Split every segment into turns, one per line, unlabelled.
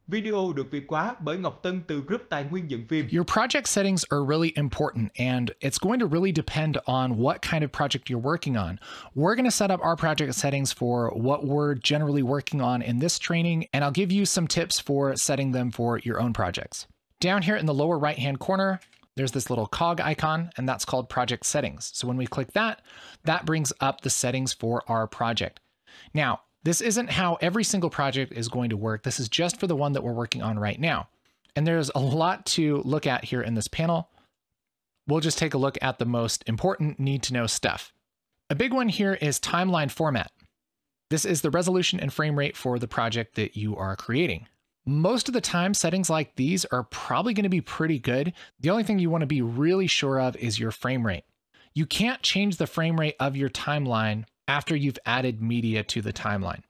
Video được Việt hóa bởi Ngọc Tân từ group tài nguyên dựng phim.
Your project settings are really important, and it's going to really depend on what kind of project you're working on. We're going to set up our project settings for what we're generally working on in this training, and I'll give you some tips for setting them for your own projects. Down here in the lower right-hand corner, there's this little cog icon, and that's called project settings. So when we click that, that brings up the settings for our project. Now, this isn't how every single project is going to work. This is just for the one that we're working on right now. And there's a lot to look at here in this panel. We'll just take a look at the most important need-to-know stuff. A big one here is timeline format. This is the resolution and frame rate for the project that you are creating. Most of the time, settings like these are probably going to be pretty good. The only thing you want to be really sure of is your frame rate. You can't change the frame rate of your timeline after you've added media to the timeline.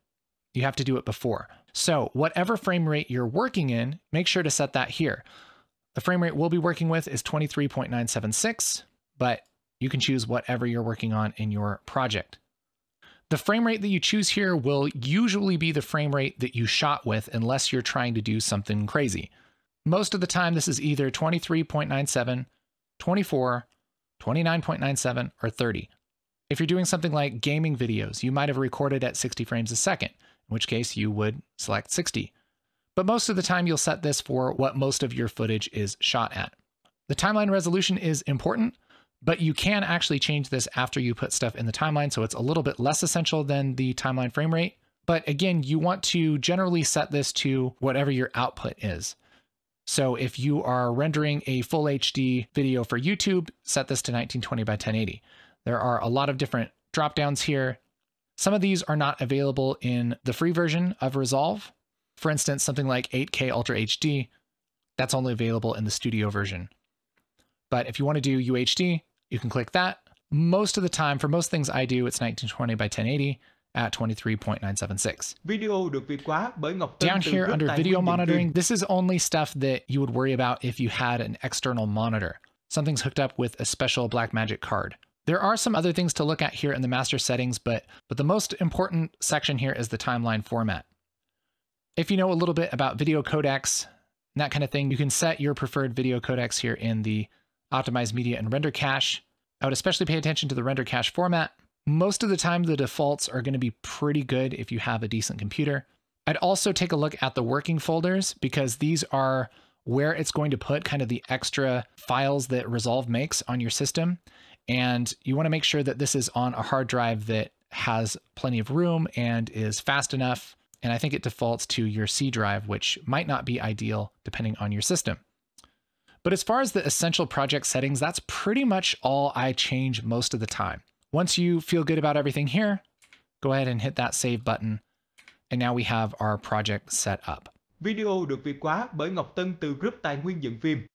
You have to do it before. So whatever frame rate you're working in, make sure to set that here. The frame rate we'll be working with is 23.976, but you can choose whatever you're working on in your project. The frame rate that you choose here will usually be the frame rate that you shot with unless you're trying to do something crazy. Most of the time, this is either 23.97, 24, 29.97, or 30. If you're doing something like gaming videos, you might have recorded at 60 frames a second, in which case you would select 60. But most of the time, you'll set this for what most of your footage is shot at. The timeline resolution is important, but you can actually change this after you put stuff in the timeline, so it's a little bit less essential than the timeline frame rate. But again, you want to generally set this to whatever your output is. So if you are rendering a full HD video for YouTube, set this to 1920 by 1080. There are a lot of different drop-downs here. Some of these are not available in the free version of Resolve. For instance, something like 8K Ultra HD, that's only available in the studio version. But if you want to do UHD, you can click that. Most of the time, for most things I do, it's 1920 by 1080 at 23.976.
Video được Việt hóa bởi Ngọc Tân
Down
từ
here
group
under
tài
video
nguyên dựng
monitoring,
phim.
this is only stuff that you would worry about if you had an external monitor. Something's hooked up with a special Blackmagic card. There are some other things to look at here in the master settings, but the most important section here is the timeline format. If you know a little bit about video codecs and that kind of thing, you can set your preferred video codecs here in the optimize media and render cache. I would especially pay attention to the render cache format. Most of the time, the defaults are going to be pretty good if you have a decent computer. I'd also take a look at the working folders because these are where it's going to put kind of the extra files that Resolve makes on your system. And you want to make sure that this is on a hard drive that has plenty of room and is fast enough. And I think it defaults to your C drive, which might not be ideal depending on your system. But as far as the essential project settings, that's pretty much all I change most of the time. Once you feel good about everything here, go ahead and hit that save button. And now we have our project set up.
Video được Việt hóa bởi Ngọc Tân từ group tài nguyên dựng phim.